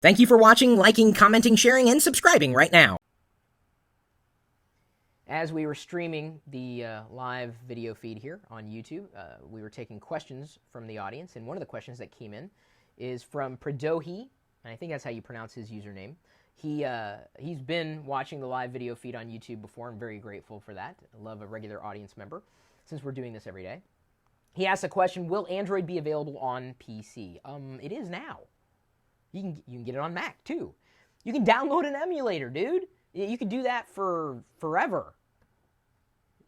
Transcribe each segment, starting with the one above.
Thank you for watching, liking, commenting, sharing, and subscribing right now. As we were streaming the live video feed here on YouTube, we were taking questions from the audience, and one of the questions that came in is from Pradohi, and I think that's how you pronounce his username. He's been watching the live video feed on YouTube before. I'm very grateful for that. I love a regular audience member since we're doing this every day. He asked a question, will Android be available on PC? It is now. You can get it on Mac too. You can download an emulator, dude. You can do that for forever.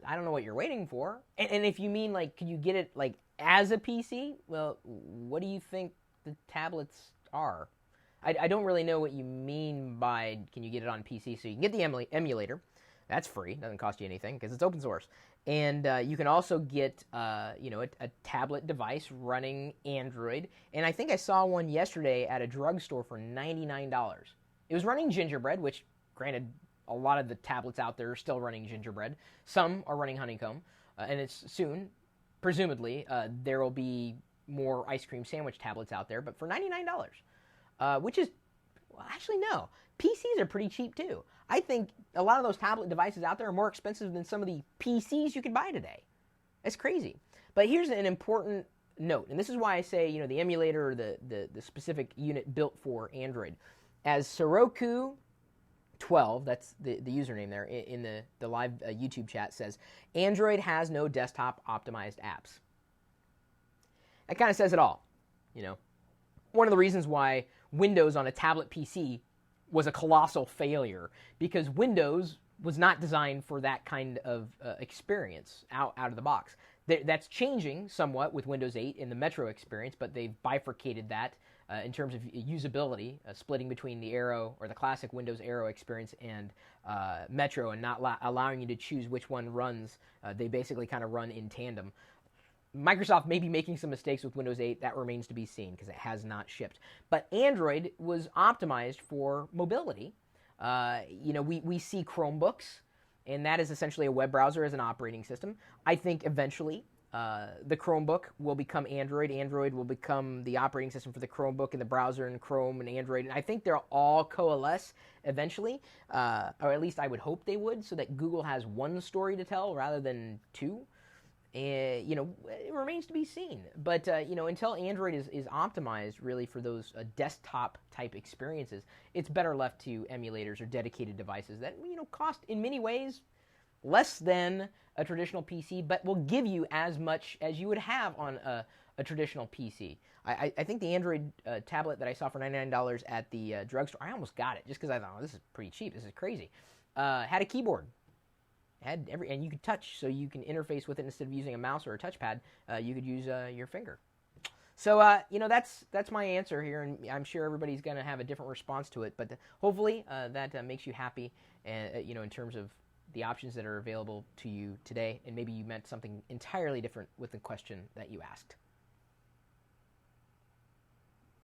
I don't know what you're waiting for. And if you mean like, could you get it like as a PC? Well, what do you think the tablets are? I don't really know what you mean by can you get it on PC. So you can get the emulator. That's free. Doesn't cost you anything because it's open source. And you can also get a tablet device running Android. And I think I saw one yesterday at a drugstore for $99. It was running Gingerbread, which, granted, a lot of the tablets out there are still running Gingerbread. Some are running Honeycomb. And it's soon, presumably, there will be more ice cream sandwich tablets out there. But for $99, which is, well, actually, no. PCs are pretty cheap, too. I think a lot of those tablet devices out there are more expensive than some of the PCs you could buy today. That's crazy. But here's an important note, and this is why I say, the emulator or the specific unit built for Android. As Soroku 12, that's the username there in the live YouTube chat, says, Android has no desktop optimized apps. That kind of says it all. One of the reasons why Windows on a tablet PC was a colossal failure, because Windows was not designed for that kind of experience out of the box. That's changing somewhat with Windows 8 in the Metro experience, but they've bifurcated that in terms of usability, splitting between the Aero or the classic Windows Aero experience and Metro, and not allowing you to choose which one runs. They basically kind of run in tandem. Microsoft may be making some mistakes with Windows 8. That remains to be seen because it has not shipped. But Android was optimized for mobility. We see Chromebooks, and that is essentially a web browser as an operating system. I think eventually the Chromebook will become Android. Android will become the operating system for the Chromebook and the browser and Chrome and Android. And I think they'll all coalesce eventually, or at least I would hope they would, so that Google has one story to tell rather than two. And, it remains to be seen. But, until Android is optimized really for those desktop type experiences, it's better left to emulators or dedicated devices that, cost in many ways less than a traditional PC, but will give you as much as you would have on a traditional PC. I think the Android tablet that I saw for $99 at the drugstore, I almost got it just because I thought, this is pretty cheap. This is crazy. Had a keyboard. And you could touch, so you can interface with it instead of using a mouse or a touchpad. You could use your finger. So that's my answer here, and I'm sure everybody's going to have a different response to it. But hopefully that makes you happy, in terms of the options that are available to you today. And maybe you meant something entirely different with the question that you asked.